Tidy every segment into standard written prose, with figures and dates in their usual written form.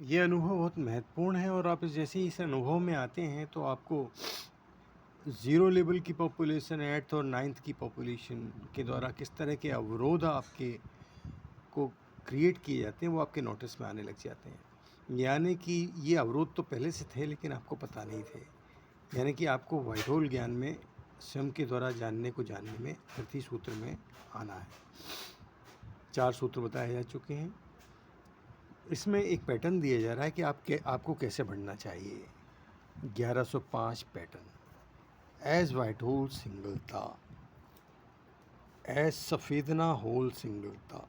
ये अनुभव बहुत महत्वपूर्ण है और आप जैसे ही इस अनुभव में आते हैं तो आपको ज़ीरो लेवल की पॉपुलेशन, 8th और 9th की पॉपुलेशन के द्वारा किस तरह के अवरोध आपके को क्रिएट किए जाते हैं वो आपके नोटिस में आने लग जाते हैं। यानी कि ये अवरोध तो पहले से थे लेकिन आपको पता नहीं थे। यानी कि आपको व्हाइट होल ज्ञान में स्वयं के द्वारा जानने में प्रति सूत्र में आना है। 4 सूत्र बताए जा चुके हैं। इसमें एक पैटर्न दिया जा रहा है कि आपको कैसे बढ़ना चाहिए। 1105 pattern. As white hole single था, एज सफ़ेदना होल सिंगल था।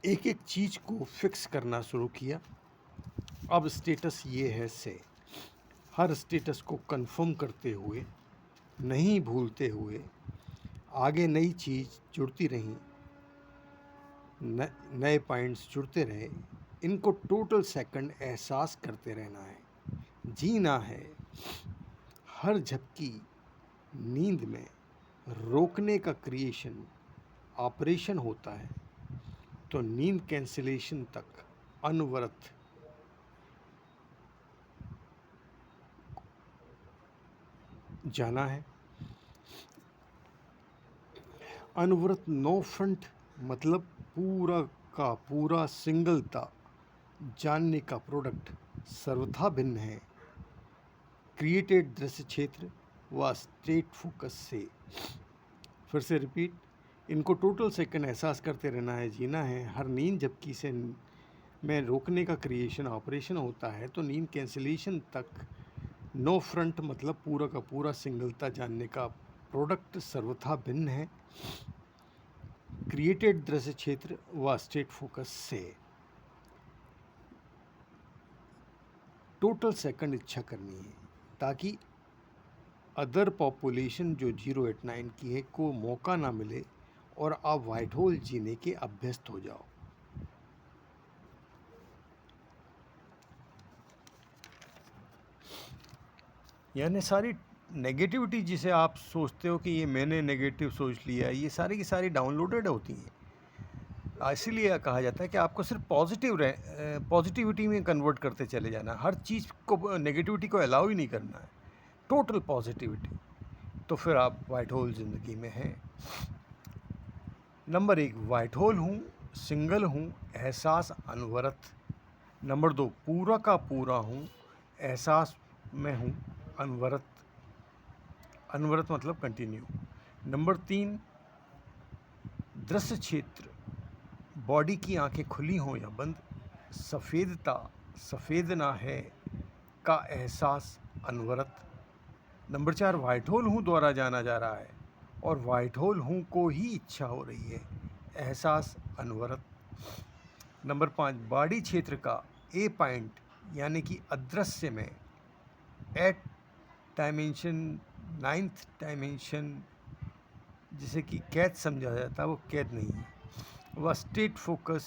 एक एक चीज़ को फिक्स करना शुरू किया। अब स्टेटस ये है से हर स्टेटस को कंफर्म करते हुए, नहीं भूलते हुए, आगे नई चीज़ जुड़ती रहीं, नए पॉइंट्स जुड़ते रहे। इनको टोटल सेकंड एहसास करते रहना है, जीना है। हर झपकी नींद में रोकने का क्रिएशन ऑपरेशन होता है, तो नींद कैंसिलेशन तक अनवरत जाना है। अनवरत नो फ्रंट मतलब पूरा का पूरा सिंगलता जानने का प्रोडक्ट सर्वथा भिन्न है। क्रिएटेड दृश्य क्षेत्र व स्टेट फोकस से। फिर से रिपीट, इनको टोटल सेकंड एहसास करते रहना है, जीना है। हर नींद झपकी से में रोकने का क्रिएशन ऑपरेशन होता है, तो नींद कैंसिलेशन तक नो फ्रंट मतलब पूरा का पूरा सिंगलता जानने का प्रोडक्ट सर्वथा भिन्न है। क्रिएटेड दृश्य क्षेत्र व स्टेट फोकस से। टोटल सेकंड इच्छा करनी है ताकि अदर पॉपुलेशन जो 089 की है को मौका ना मिले और आप वाइट होल जीने के अभ्यस्त हो जाओ। यानी सारी नेगेटिविटी जिसे आप सोचते हो कि ये मैंने नेगेटिव सोच लिया, ये सारी की सारी डाउनलोडेड होती हैं। इसीलिए कहा जाता है कि आपको सिर्फ पॉजिटिविटी में कन्वर्ट करते चले जाना। हर चीज़ को नेगेटिविटी को अलाउ ही नहीं करना है, टोटल पॉजिटिविटी। तो फिर आप वाइट होल ज़िंदगी में हैं। नंबर 1, वाइट होल हूँ, सिंगल हूँ, एहसास अनवरत। नंबर 2, पूरा का पूरा हूँ, एहसास में हूँ अनवरत। अनवरत मतलब कंटिन्यू। नंबर 3, दृश्य क्षेत्र, बॉडी की आंखें खुली हों या बंद, सफ़ेदता सफ़ेदना है का एहसास अनवरत। नंबर 4, वाइट होल हूँ द्वारा जाना जा रहा है और वाइट होल हूँ को ही इच्छा हो रही है, एहसास अनवरत। नंबर 5, बॉडी क्षेत्र का ए पॉइंट यानी कि अदृश्य में, एट डायमेंशन, 9th डायमेंशन जिसे कि कैद समझा जाता है, वो कैद नहीं है। वह स्टेट फोकस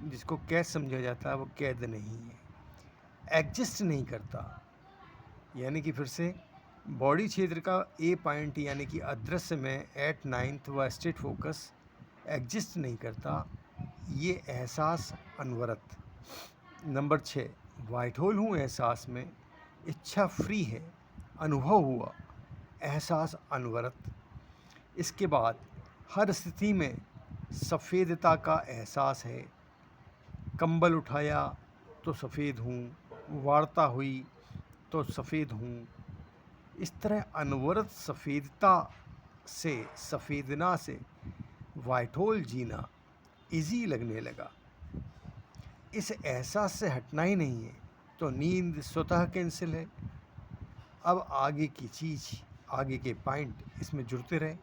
जिसको कैद समझा जाता है, वो कैद नहीं है, एग्जिस्ट नहीं करता। यानी कि फिर से, बॉडी क्षेत्र का ए पॉइंट यानी कि अदृश्य में, एट 9th व स्टेट फोकस एग्जिस्ट नहीं करता, ये एहसास अनवरत। नंबर 6, वाइट होल हूँ एहसास में, इच्छा फ्री है, अनुभव हुआ, एहसास अनवरत। इसके बाद हर स्थिति में सफ़ेदता का एहसास है। कंबल उठाया तो सफ़ेद हूँ, वार्ता हुई तो सफ़ेद हूँ। इस तरह अनवरत सफ़ेदता से, सफ़ेदना से वाइट होल जीना इजी लगने लगा। इस एहसास से हटना ही नहीं है, तो नींद स्वतः कैंसिल है। अब आगे की चीज़, आगे के पॉइंट इसमें जुड़ते रहे।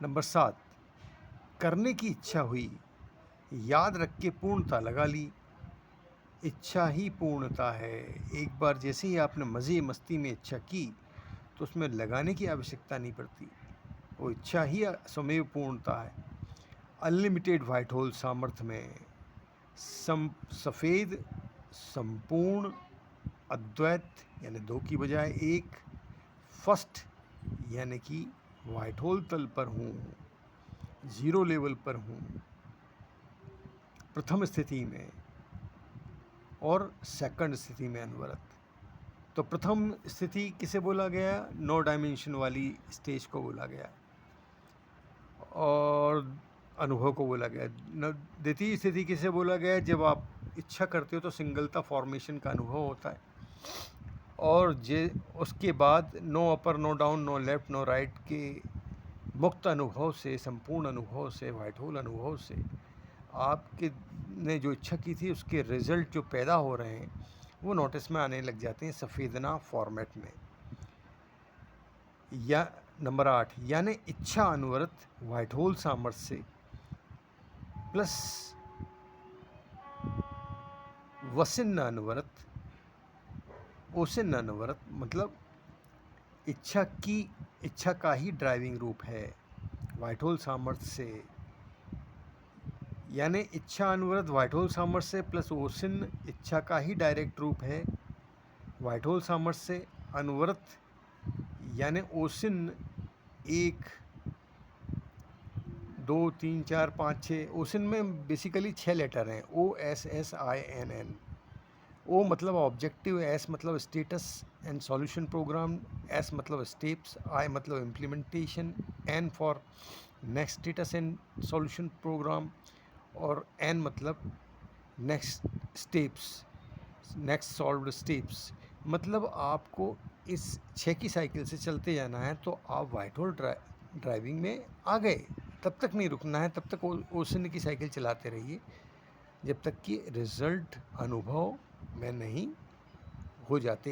नंबर 7, करने की इच्छा हुई, याद रख के पूर्णता लगा ली। इच्छा ही पूर्णता है। एक बार जैसे ही आपने मज़े मस्ती में इच्छा की तो उसमें लगाने की आवश्यकता नहीं पड़ती, वो इच्छा ही स्वमेव पूर्णता है। अनलिमिटेड वाइट होल सामर्थ्य में सफ़ेद, संपूर्ण, अद्वैत यानी दो की बजाय एक, फर्स्ट यानी कि वाइट होल तल पर हूँ, ज़ीरो लेवल पर हूँ, प्रथम स्थिति में और सेकंड स्थिति में अनवरत। तो प्रथम स्थिति किसे बोला गया? नो डायमेंशन वाली स्टेज को बोला गया और अनुभव को बोला गया। द्वितीय स्थिति किसे बोला गया? जब आप इच्छा करते हो तो सिंगलता फॉर्मेशन का अनुभव होता है, और उसके बाद no upper no down no left no right के मुक्त अनुभव से, संपूर्ण अनुभव से, वाइट होल अनुभव से आपके ने जो इच्छा की थी उसके रिजल्ट जो पैदा हो रहे हैं वो नोटिस में आने लग जाते हैं सफ़ेदना फॉर्मेट में। या नंबर 8, यानी इच्छा अनवरत वाइट होल सामर्थ्य से प्लस वसिन्न अनवरत, ओसिन्न अनवरत, मतलब इच्छा का ही ड्राइविंग रूप है वाइट होल सामर्थ्य से, यानी इच्छा अनवरत वाइट होल सामर्थ्य से प्लस ओसिन्न इच्छा का ही डायरेक्ट रूप है वाइट होल सामर्थ्य से। अनवरत यानी ओसिन्न 1 2 3 4 5 6, ओसिन में बेसिकली 6 लेटर हैं, OSSINN। ओ मतलब ऑब्जेक्टिव, एस मतलब status and solution programme, S मतलब स्टेप्स, आई मतलब implementation, N for next status and solution programme, और एन मतलब next steps, next solved steps. मतलब आपको इस 6 की साइकिल से चलते जाना है तो आप वाइट होल ड्राइविंग में आ गए। तब तक नहीं रुकना है, तब तक ओसिन की साइकिल चलाते रहिए जब तक कि रिजल्ट अनुभव में नहीं हो जाते।